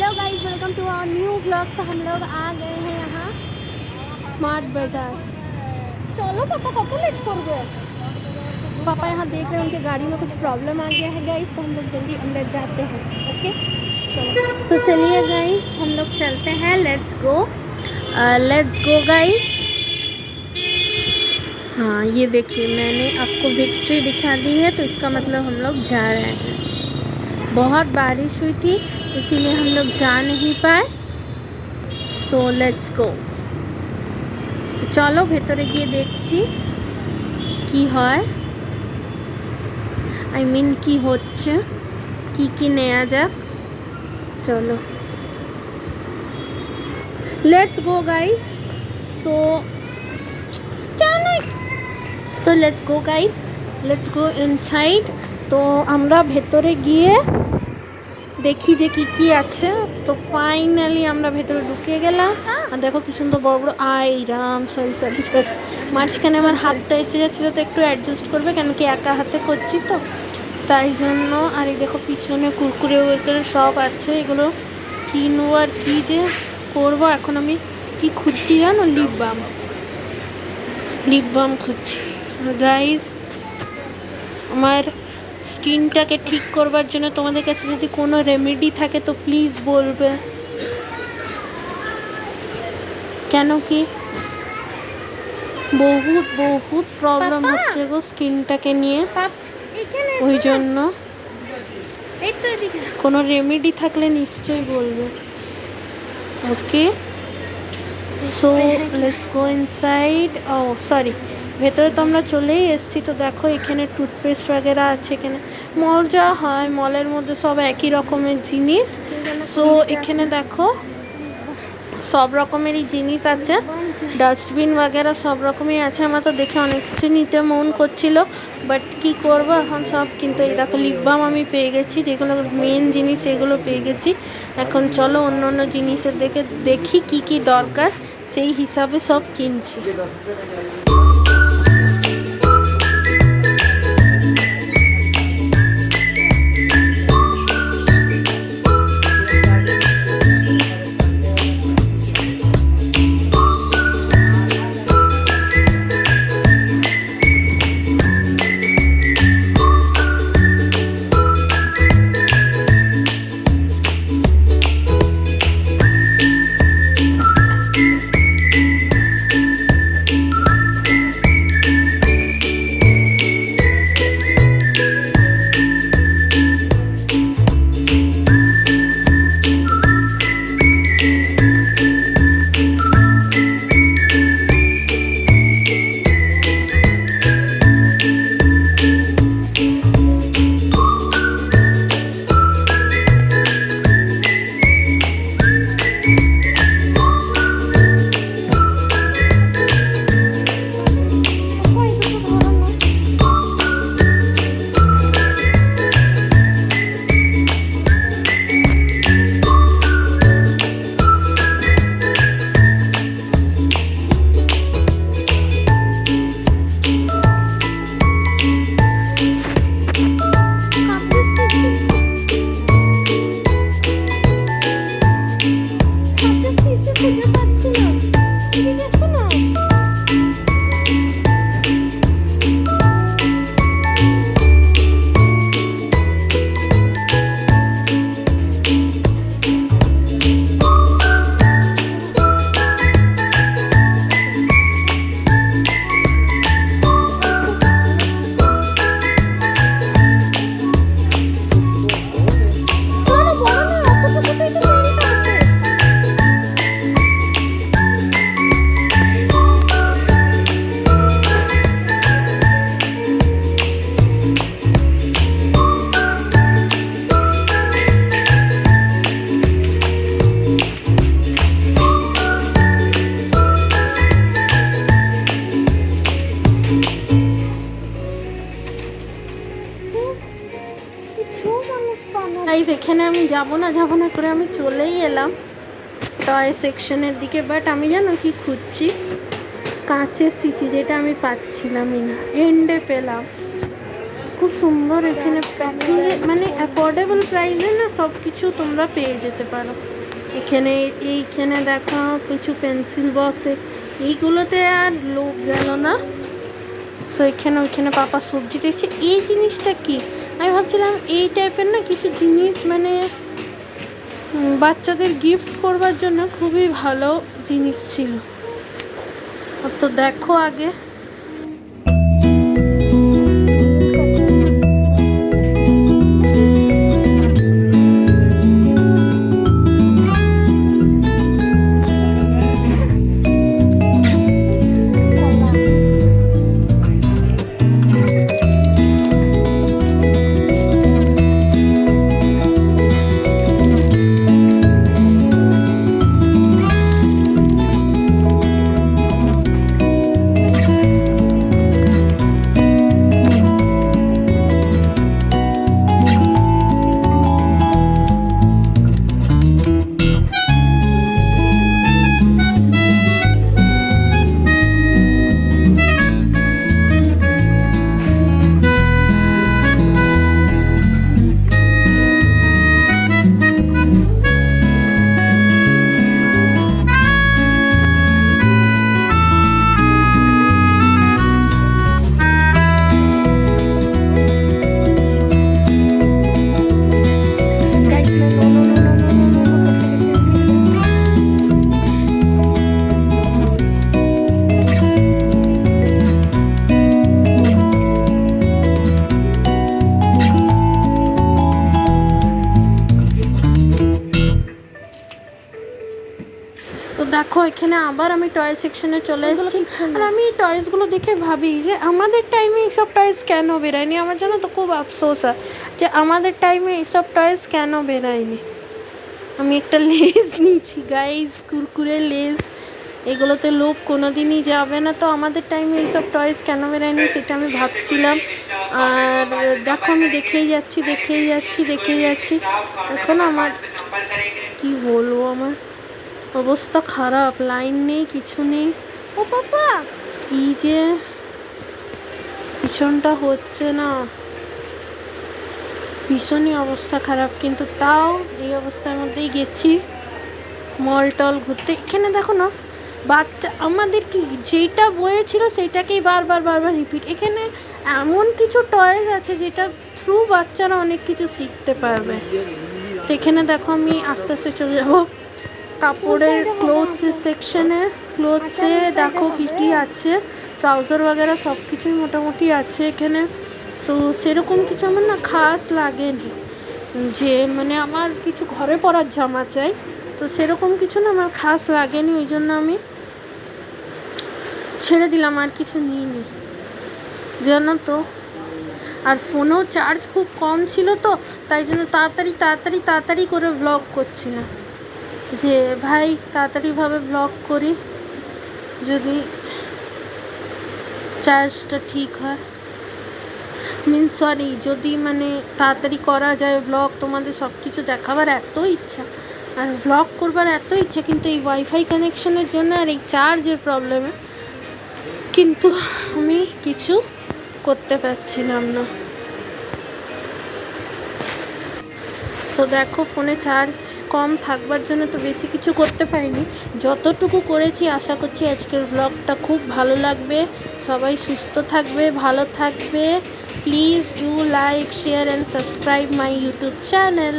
Hello guys, welcome to our new blog. तो हम लोग आ गए हैं यहाँ स्मार्ट बाजार। चलो पापा, कब लेट कर गए? पापा यहाँ देख रहे हैं उनके गाड़ी में कुछ प्रॉब्लम आ गया है गाइस, तो हम लोग जल्दी अंदर जाते हैं। ओके चलो, सो चलिए गाइस हम लोग चलते हैं। Let's go guys. हाँ ये देखिए, मैंने आपको विक्ट्री दिखा दी है, तो इसका मतलब हम लोग जा रहे हैं। बहुत बारिश हुई थी इसीलिए हम लोग जा नहीं पाए। So let's go. चलो ভেতরে গিয়ে দেখছি কি হয়, আই মিন কি হচ্ছে, কি নেওয়া যাক। চলো लेट्स गो गाइस। सो तो let's go guys, let's go inside. तो আমরা ভেতরে গিয়ে দেখি যে কি আছে। তো ফাইনালি আমরা ভেতরে ঢুকে গেলাম। আর দেখো কি সুন্দর বড় বড় সরি মাঝখানে আমার হাতটা এসে যাচ্ছিলো, তো একটু অ্যাডজাস্ট করবে কেন কি একা হাতে করছি তো তাই জন্য। আর এই দেখো পিছনে কুরকুরে উরকুরে সব আছে, এগুলো কিনবো আর কি যে করবো। এখন আমি কি খুঁজছি জানো? লিপ বাম খুঁজছি গাইস। আমার স্কিনটাকে ঠিক করবার জন্য তোমাদের কাছে যদি কোনো রেমেডি থাকে তো প্লিজ বলবে, কেন কি বহুত প্রবলেম হচ্ছে গো স্কিনটাকে নিয়ে, ওই জন্য কোনো রেমেডি থাকলে নিশ্চয়ই বলবে। Okay so let's go inside. Oh sorry, ভেতরে তো আমরা চলেই এসেছি। তো দেখো এখানে টুথপেস্ট वगैरह আছে। এখানে মল যা হয় মলের মধ্যে সব একই রকমের জিনিস। সো এখানে দেখো সব রকমেরই জিনিস আছে, ডাস্টবিন वगैरह সব রকমই আছে। আমার তো দেখে অনেক কিছু নিতে মন করছিল, বাট কি করব এখন সব। কিন্তু এই দেখো লিপ বাম আমি পেয়ে গেছি, যেগুলো মেন জিনিস এগুলো পেয়ে গেছি। এখন চলো অন্য অন্য জিনিসের দেখি কি দরকার, সেই হিসাবে সব কিনছি। এখানে আমি যাব না করে আমি চলেই এলাম টয় সেকশনের দিকে। বাট আমি জানো কি খুঁজছি? কাঁচের শিশি, যেটা আমি পাচ্ছিলামই না, এন্ডে পেলাম। খুব সুন্দর এখানে প্যাকিংয়ে মানে অ্যাফোর্ডেবল প্রাইসে না সব কিছু তোমরা পেয়ে যেতে পারো। এইখানে দেখা কিছু পেন্সিল বক্স, এইগুলোতে আর লোক গেল না। সো ওইখানে পাপা সবজি দেখছে। এই জিনিসটা কি আমি ভাবছিলাম এই টাইপের না কিছু জিনিস মানে বাচ্চাদের গিফট করবার জন্য খুবই ভালো জিনিস ছিল। তো দেখো আগে দেখো এখানে আবার আমি টয় সেকশনে চলে এসেছি। আর আমি এই টয়েসগুলো দেখে ভাবি যে আমাদের টাইমে এইসব টয়েস কেন বেরোয়নি। আমার জানো তো খুব আফসোস হয় যে আমাদের টাইমে এইসব টয়েস কেন বেরোয়নি। আমি একটা লেজ নিয়েছি গাইস, কুরকুরে লেজ, এগুলোতে লোভ কোনো দিনই যাবে না। তো আমাদের টাইমে এইসব টয়েস কেন বেরোয়নি সেটা আমি ভাবছিলাম। আর দেখো আমি দেখেই যাচ্ছি এখন আমার কি বলবো, আমার অবস্থা খারাপ, লাইন নেই কিছু নেই। ও বাবা কি যে ভীষণটা হচ্ছে না, ভীষণই অবস্থা খারাপ। কিন্তু তাও এই অবস্থার মধ্যেই গেছি মল টল ঘুরতে। এখানে দেখো না বাচ্চা আমাদের কি যেটা বইয়ে ছিল সেইটাকেই বারবার রিপিট। এখানে এমন কিছু টয়েস আছে যেটা থ্রু বাচ্চারা অনেক কিছু শিখতে পারবে। তো এখানে দেখো আমি আস্তে আস্তে চলে যাবো কাপড়ের ক্লোথসের সেকশনে। ক্লোথসে দেখো কী আছে, ট্রাউজার वगैरह সব কিছুই মোটামুটি আছে এখানে। সো সেরকম কিছু আমার না খাস লাগেনি যে মানে আমার কিছু ঘরে পরার জামা চাই, তো সেরকম কিছু না আমার খাস লাগেনি, ওই জন্য আমি ছেড়ে দিলাম, আর কিছু নিইনি জানো তো। আর ফোনেও চার্জ খুব কম ছিল তো তাই জন্য তাড়াতাড়ি করে ব্লগ করছিলাম যে ভাই তাড়াতাড়িভাবে ব্লগ করি যদি চার্জটা ঠিক হয়, সরি যদি মানে তাড়াতাড়ি করা যায় ব্লগ। তোমাদের সব কিছু দেখাবার এত ইচ্ছা আর ব্লগ করবার এত ইচ্ছা, কিন্তু এই ওয়াইফাই কানেকশনের জন্য আর এই চার্জের প্রবলেমে কিন্তু আমি কিছু করতে পারছিলাম না। তো দেখো ফোনে চার্জ কম থাকবার জন্য তো বেশি কিছু করতে পারিনি, যতটুকু করেছি। আশা করছি আজকের ব্লগটা খুব ভালো লাগবে। সবাই সুস্থ থাকবে, ভালো থাকবে। Please do like, share and subscribe my YouTube channel.